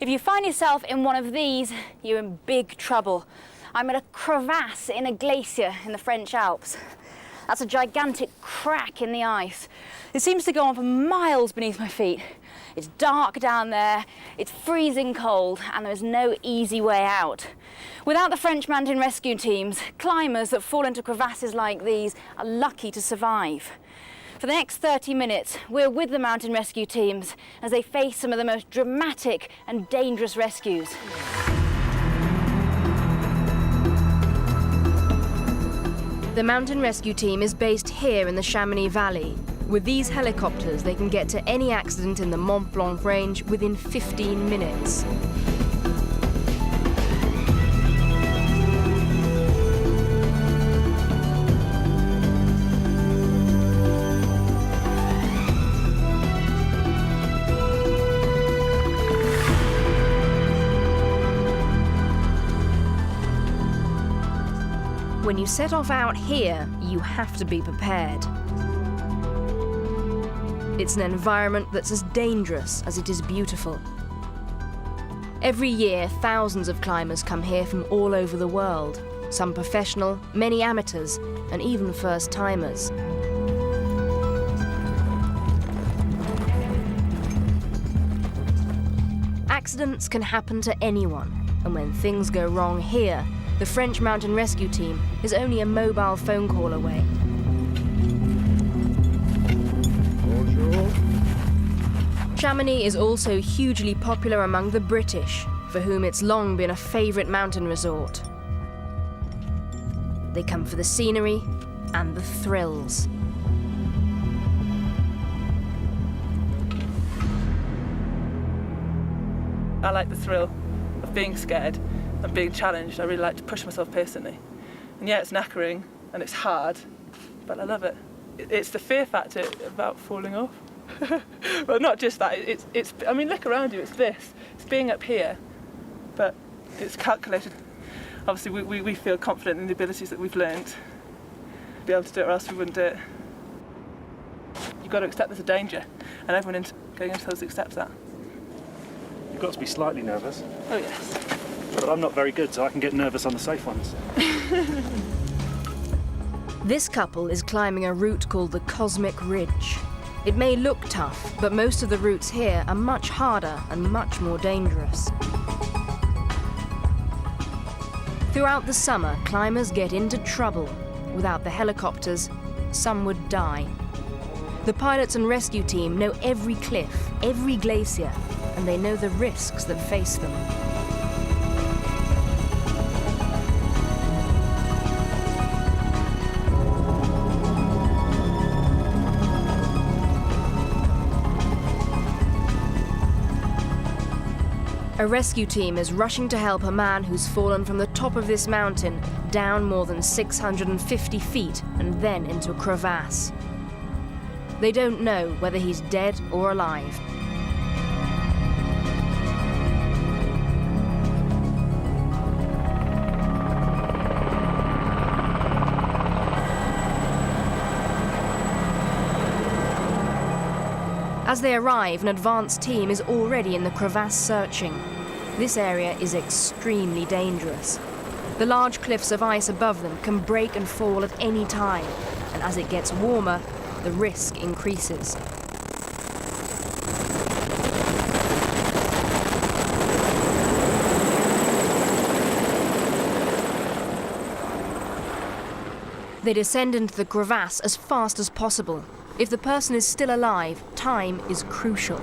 If you find yourself in one of these, you're in big trouble. I'm at a crevasse in a glacier in the French Alps. That's a gigantic crack in the ice. It seems to go on for miles beneath my feet. It's dark down there, it's freezing cold, and there's no easy way out. Without the French mountain rescue teams, climbers that fall into crevasses like these are lucky to survive. For the next 30 minutes, we're with the mountain rescue teams as they face some of the most dramatic and dangerous rescues. The mountain rescue team is based here in the Chamonix Valley. With these helicopters, they can get to any accident in the Mont Blanc range within 15 minutes. When you set off out here, you have to be prepared. It's an environment that's as dangerous as it is beautiful. Every year, thousands of climbers come here from all over the world, some professional, many amateurs, and even first-timers. Accidents can happen to anyone, and when things go wrong here, the French mountain rescue team is only a mobile phone call away. Bonjour. Chamonix is also hugely popular among the British, for whom it's long been a favourite mountain resort. They come for the scenery and the thrills. I like the thrill of being scared and being challenged. I really like to push myself personally. And yeah, it's knackering and it's hard, but I love it. It's the fear factor about falling off. Well, not just that, I mean, look around you, it's this. It's being up here, but it's calculated. Obviously, we feel confident in the abilities that we've learned. To be able to do it or else we wouldn't do it. You've got to accept there's a danger, and everyone going into those accepts that. You've got to be slightly nervous. Oh, yes. But I'm not very good, so I can get nervous on the safe ones. This couple is climbing a route called the Cosmic Ridge. It may look tough, but most of the routes here are much harder and much more dangerous. Throughout the summer, climbers get into trouble. Without the helicopters, some would die. The pilots and rescue team know every cliff, every glacier, and they know the risks that face them. A rescue team is rushing to help a man who's fallen from the top of this mountain down more than 650 feet and then into a crevasse. They don't know whether he's dead or alive. As they arrive, an advanced team is already in the crevasse searching. This area is extremely dangerous. The large cliffs of ice above them can break and fall at any time, and as it gets warmer, the risk increases. They descend into the crevasse as fast as possible. If the person is still alive, time is crucial.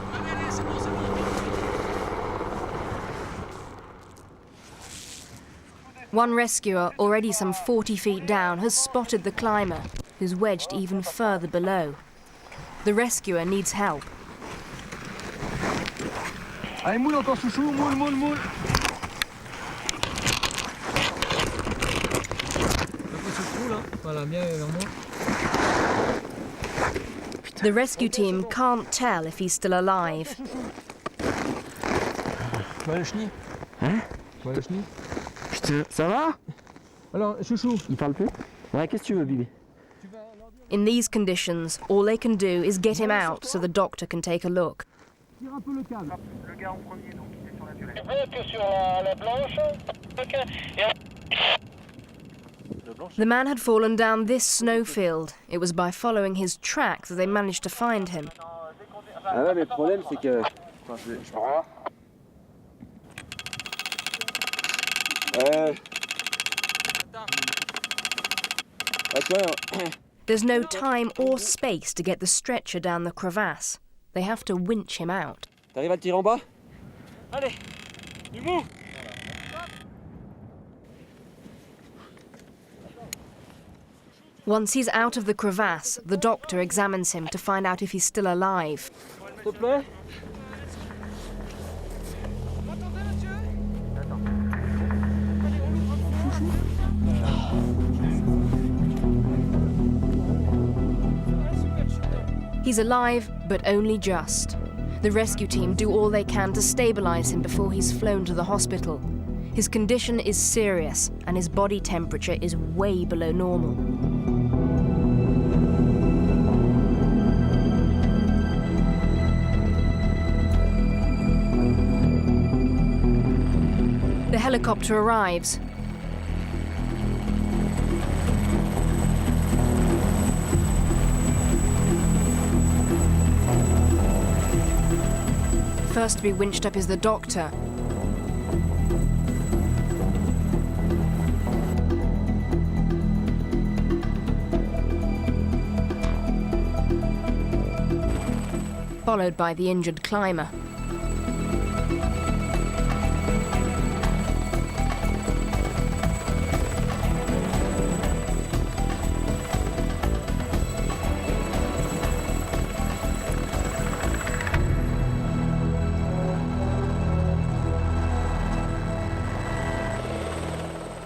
One rescuer, already some 40 feet down, has spotted the climber, who's wedged even further below. The rescuer needs help. Allez, moule encore, chouchou, moule, moule, moule. Voilà, bien vers moi. The rescue team can't tell if he's still alive. Voilà le chenille. Hein? Voilà le chenille. Ça va? Alors, chouchou. Il parle plus? Ouais, qu'est-ce que tu veux, Bibi? In these conditions, all they can do is get him out so the doctor can take a look. Tire un peu le câble. Le gars en premier, donc il est sur la durée. Sur la blanche. The man had fallen down this snowfield. It was by following his track that they managed to find him. Ah ouais, mais le problème c'est que... There's no time or space to get the stretcher down the crevasse. They have to winch him out. T'arrives à le tirer en bas? Allez, du bout. Once he's out of the crevasse, the doctor examines him to find out if he's still alive. S'il te plaît? He's alive, but only just. The rescue team do all they can to stabilize him before he's flown to the hospital. His condition is serious, and his body temperature is way below normal. The helicopter arrives. First to be winched up is the doctor. Followed by the injured climber.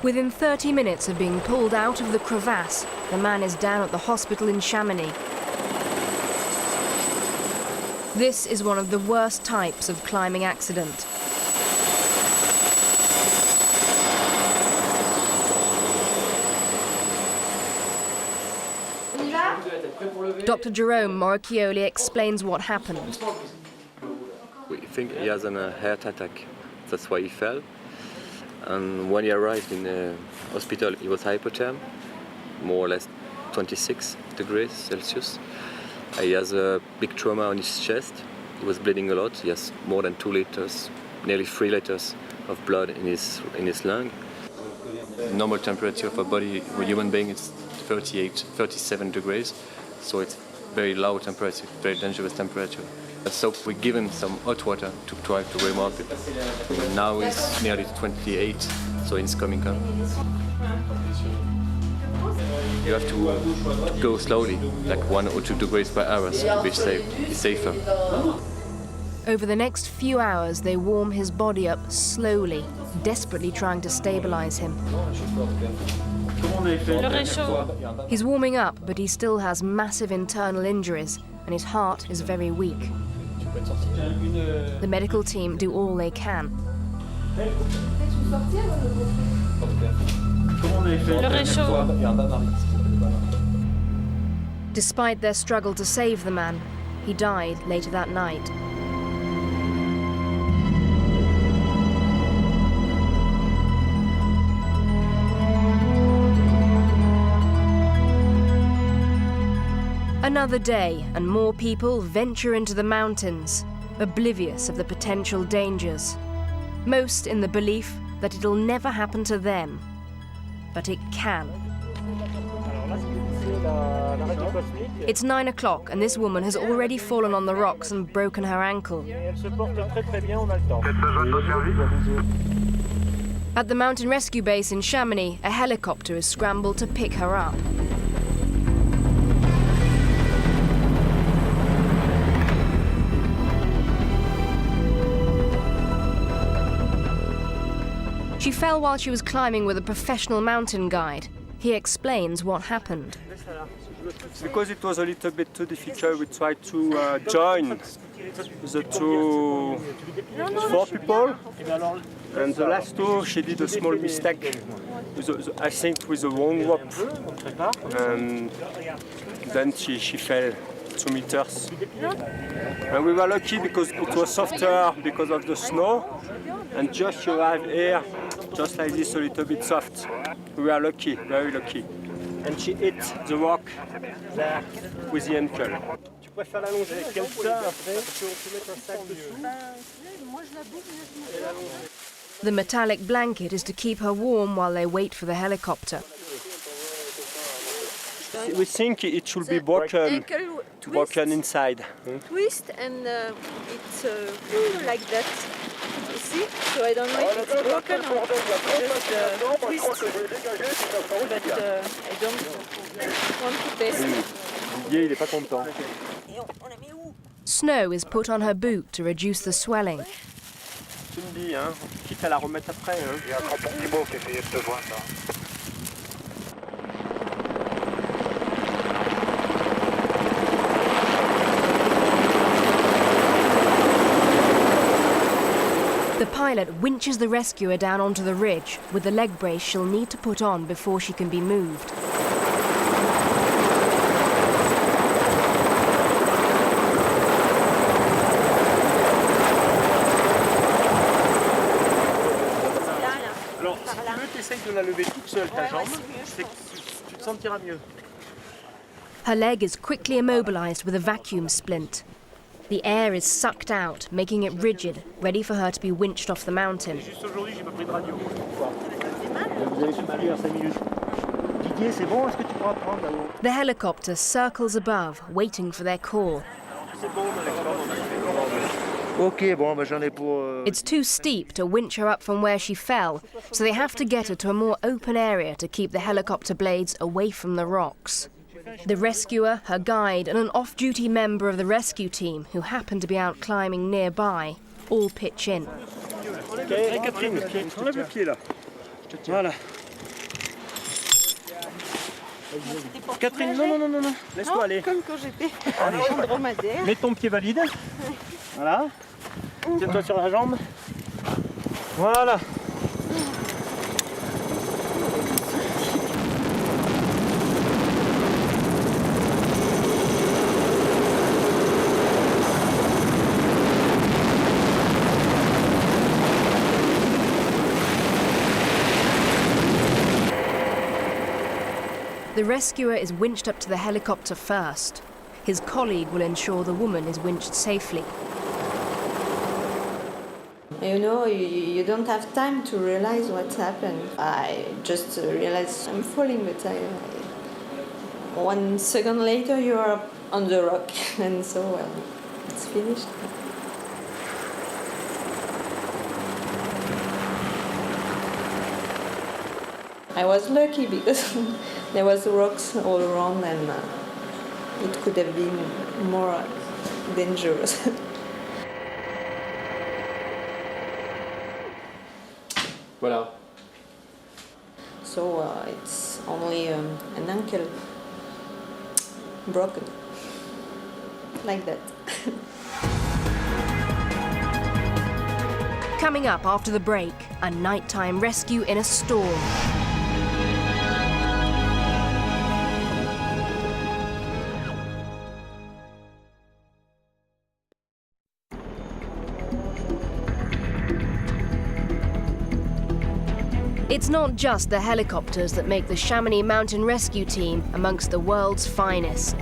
Within 30 minutes of being pulled out of the crevasse, the man is down at the hospital in Chamonix. This is one of the worst types of climbing accident. Dr. Jerome Moracchioli explains what happened. We think he has a heart attack. That's why he fell. And when he arrived in the hospital, he was hypotherm, more or less 26 degrees Celsius. He has a big trauma on his chest. He was bleeding a lot. He has more than 2 liters, nearly 3 liters of blood in his lung. Normal temperature of a body, for a human being, is 38, 37 degrees. So it's very low temperature, very dangerous temperature. So we give him some hot water to try to warm up it. Now it's nearly 28, so it's coming up. You have to go slowly, like 1 or 2 degrees per hour, to be safer. Over the next few hours, they warm his body up slowly, desperately trying to stabilize him. He's warming up, but he still has massive internal injuries, and his heart is very weak. The medical team do all they can. Despite their struggle to save the man, he died later that night. Another day, and more people venture into the mountains, oblivious of the potential dangers. Most in the belief that it'll never happen to them. But it can. It's 9 o'clock, and this woman has already fallen on the rocks and broken her ankle. At the mountain rescue base in Chamonix, a helicopter is scrambled to pick her up. She fell while she was climbing with a professional mountain guide. He explains what happened. Because it was a little bit too difficult, we tried to join the 4 people. And the last 2, she did a small mistake, I think with the wrong rope. And then she fell 2 meters. And we were lucky because it was softer because of the snow, and just you arrive here, just like this, a little bit soft. We were lucky, very lucky. And she hit the rock there with the ankle. Tu préfères l'allonger avec quel plat après? Parce qu'on peut mettre un sac dessus. The metallic blanket is to keep her warm while they wait for the helicopter. We think it should be broken inside. Twist and it's like that. You see? So I don't know if it's broken or just twist. But I don't want to test. Didier, il est pas content. Snow is put on her boot to reduce the swelling. Tu me dis, hein, quitte à la remettre après. Hein. Il y a un crampon Thibaut qui essayait de te joindre. The pilot winches the rescuer down onto the ridge with the leg brace she'll need to put on before she can be moved. Alors, si tu veux, t'essayes de la lever toute seule, ta jambe, c'est que tu te sentiras mieux. Her leg is quickly immobilized with a vacuum splint. The air is sucked out, making it rigid, ready for her to be winched off the mountain. Juste aujourd'hui, j'ai pas pris de radio. Vous avez soufflé vers 5 minutes. Didier, c'est bon, est-ce que tu pourras prendre là-haut? The helicopter circles above, waiting for their call. C'est bon, ok, bon, ben j'en ai pour... It's too steep to winch her up from where she fell, so they have to get her to a more open area to keep the helicopter blades away from the rocks. The rescuer, her guide, and an off-duty member of the rescue team, who happen to be out climbing nearby, all pitch in. Okay, Catherine, enlève le pied là. Voilà. Catherine, non, laisse-toi aller. Comme quand j'étais en dromadaire. Mets ton pied valide. Voilà. Tiens-toi sur la jambe. Voilà. The rescuer is winched up to the helicopter first. His colleague will ensure the woman is winched safely. You know, you don't have time to realize what's happened. I just realized I'm falling, but 1 second later you are on the rock, and so it's finished. I was lucky because there was rocks all around, and it could have been more dangerous. Voilà. So it's only an ankle broken, like that. Coming up after the break, a nighttime rescue in a storm. It's not just the helicopters that make the Chamonix Mountain Rescue Team amongst the world's finest.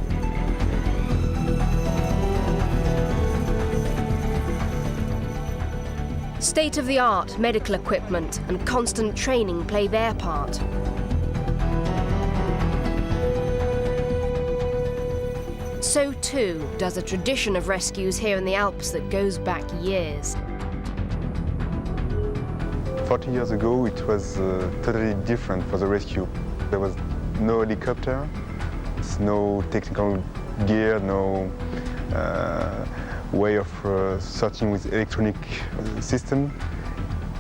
State-of-the-art medical equipment and constant training play their part. So too does a tradition of rescues here in the Alps that goes back years. 40 years ago, it was totally different for the rescue. There was no helicopter, no technical gear, no way of searching with electronic system.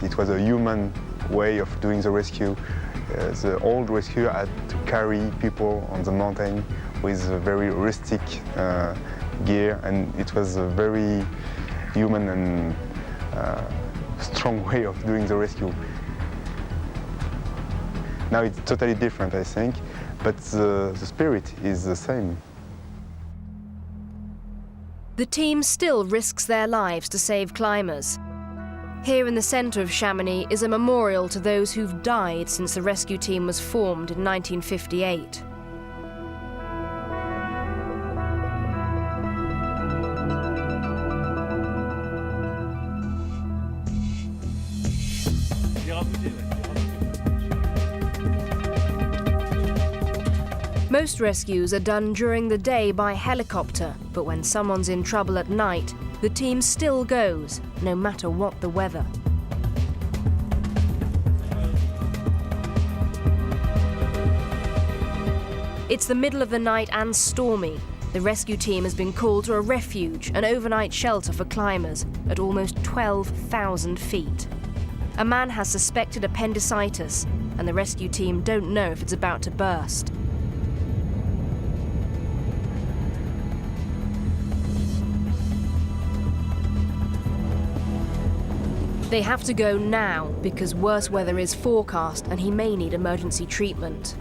It was a human way of doing the rescue. The old rescuer had to carry people on the mountain with very rustic gear, and it was a very human and strong way of doing the rescue. Now it's totally different, I think, but the spirit is the same. The team still risks their lives to save climbers. Here in the centre of Chamonix is a memorial to those who've died since the rescue team was formed in 1958. Most rescues are done during the day by helicopter, but when someone's in trouble at night, the team still goes, no matter what the weather. It's the middle of the night and stormy. The rescue team has been called to a refuge, an overnight shelter for climbers, at almost 12,000 feet. A man has suspected appendicitis, and the rescue team don't know if it's about to burst. They have to go now because worse weather is forecast and he may need emergency treatment.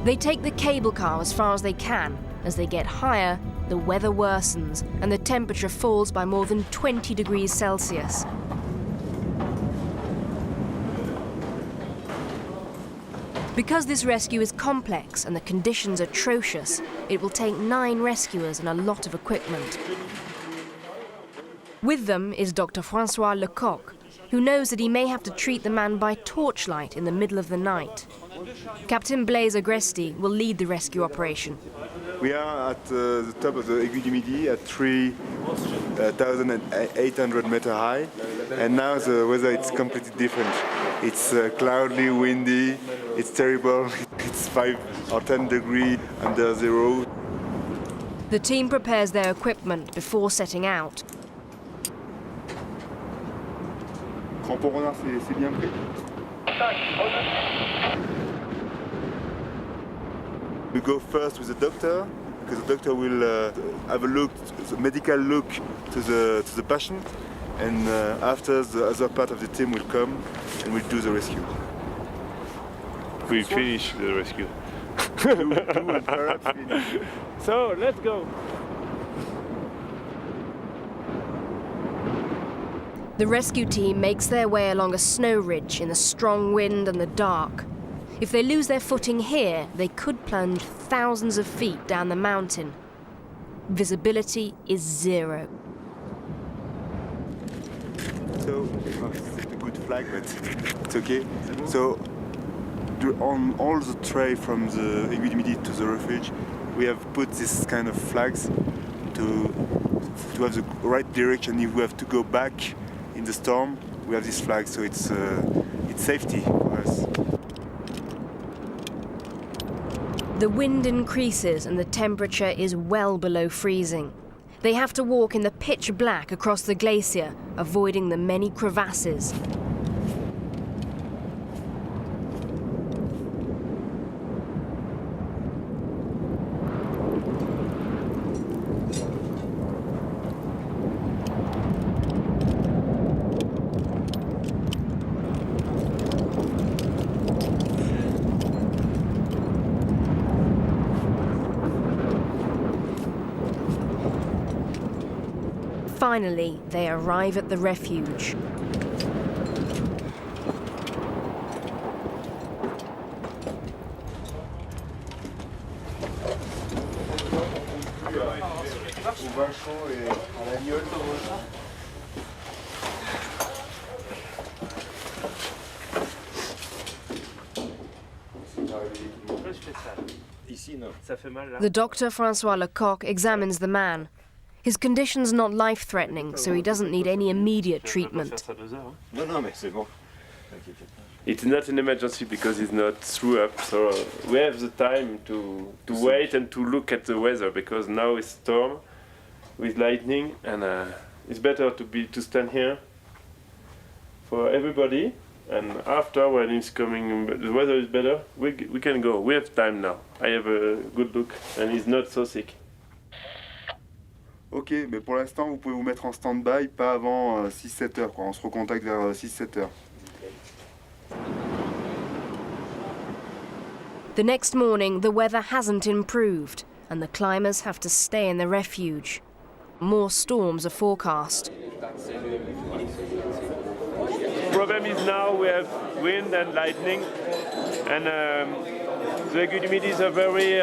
They take the cable car as far as they can. As they get higher, the weather worsens and the temperature falls by more than 20 degrees Celsius. Because this rescue is complex and the conditions atrocious, it will take 9 rescuers and a lot of equipment. With them is Dr. Francois Lecoq, who knows that he may have to treat the man by torchlight in the middle of the night. Captain Blaise Agresti will lead the rescue operation. We are at the top of the Aiguille du Midi at 3,800 meters high, and now the weather is completely different. It's cloudy, windy, it's terrible. It's 5 or 10 degrees under zero. The team prepares their equipment before setting out. Crampon renard, c'est bien pris. We go first with the doctor, because the doctor will have a look, a medical look to the patient, and after the other part of the team will come and will do the rescue. We finish the rescue. do and perhaps finish. So, let's go. The rescue team makes their way along a snow ridge in the strong wind and the dark. If they lose their footing here, they could plunge thousands of feet down the mountain. Visibility is 0. So, it's a good flag, but it's okay. So, on all the trail from the Aiguille du Midi to the refuge, we have put this kind of flags to have the right direction. If we have to go back in the storm, we have this flag, so it's safety for us. The wind increases and the temperature is well below freezing. They have to walk in the pitch black across the glacier, avoiding the many crevasses. Finally, they arrive at the refuge. The doctor, Francois Lecoq, examines the man. His condition's not life-threatening, so he doesn't need any immediate treatment. It's not an emergency because he's not threw up, so we have the time to wait and to look at the weather, because now it's storm with lightning, and it's better to stand here for everybody. And after, when it's coming, the weather is better, we can go. We have time now. I have a good look, and he's not so sick. Ok, mais pour l'instant, vous pouvez vous mettre en stand-by, pas avant 6-7 heures, quoi. On se recontacte vers 6-7 heures. The next morning, the weather hasn't improved. and the climbers have to stay in the refuge. More storms are forecast. The problem is now we have wind and lightning, and the humidity is a very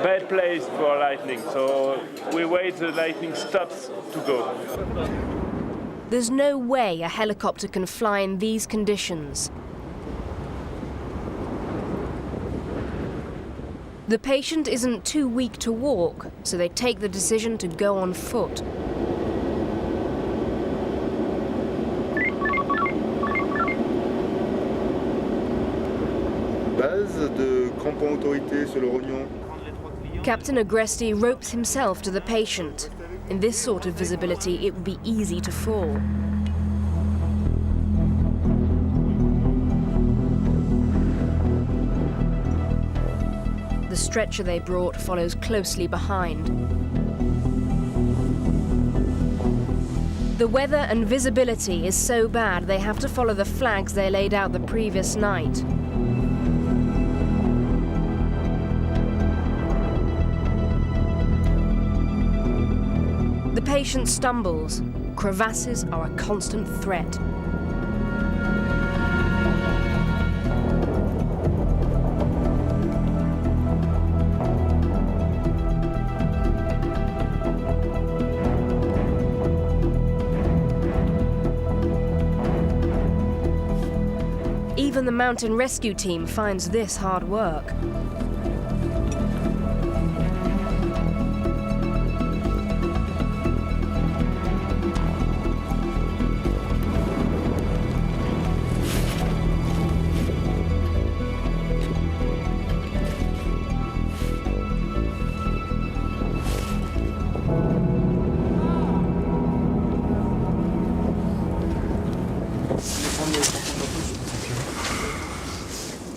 bad place for lightning, so we wait the lightning stops to go. There's no way a helicopter can fly in these conditions. The patient isn't too weak to walk, so they take the decision to go on foot. Base de crampon autorité sur le rognon. Captain Agresti ropes himself to the patient. In this sort of visibility, it would be easy to fall. The stretcher they brought follows closely behind. The weather and visibility is so bad they have to follow the flags they laid out the previous night. The patient stumbles. Crevasses are a constant threat. Even the mountain rescue team finds this hard work.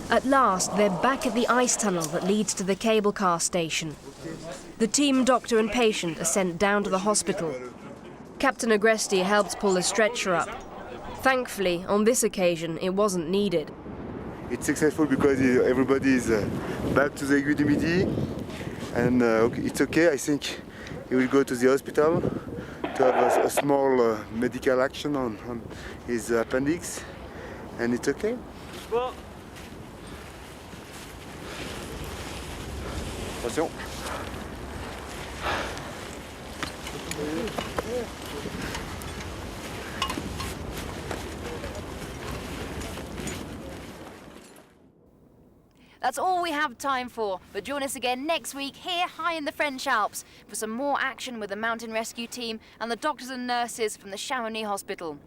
At last, they're back at the ice tunnel that leads to the cable car station. The team doctor and patient are sent down to the hospital. Captain Agresti helps pull the stretcher up. Thankfully, on this occasion, it wasn't needed. It's successful because everybody is back to the humidity, and it's okay. I think he will go to the hospital to have a small medical action on his appendix, and it's okay. Well. Attention. That's all we have time for, but join us again next week here high in the French Alps for some more action with the mountain rescue team and the doctors and nurses from the Chamonix Hospital.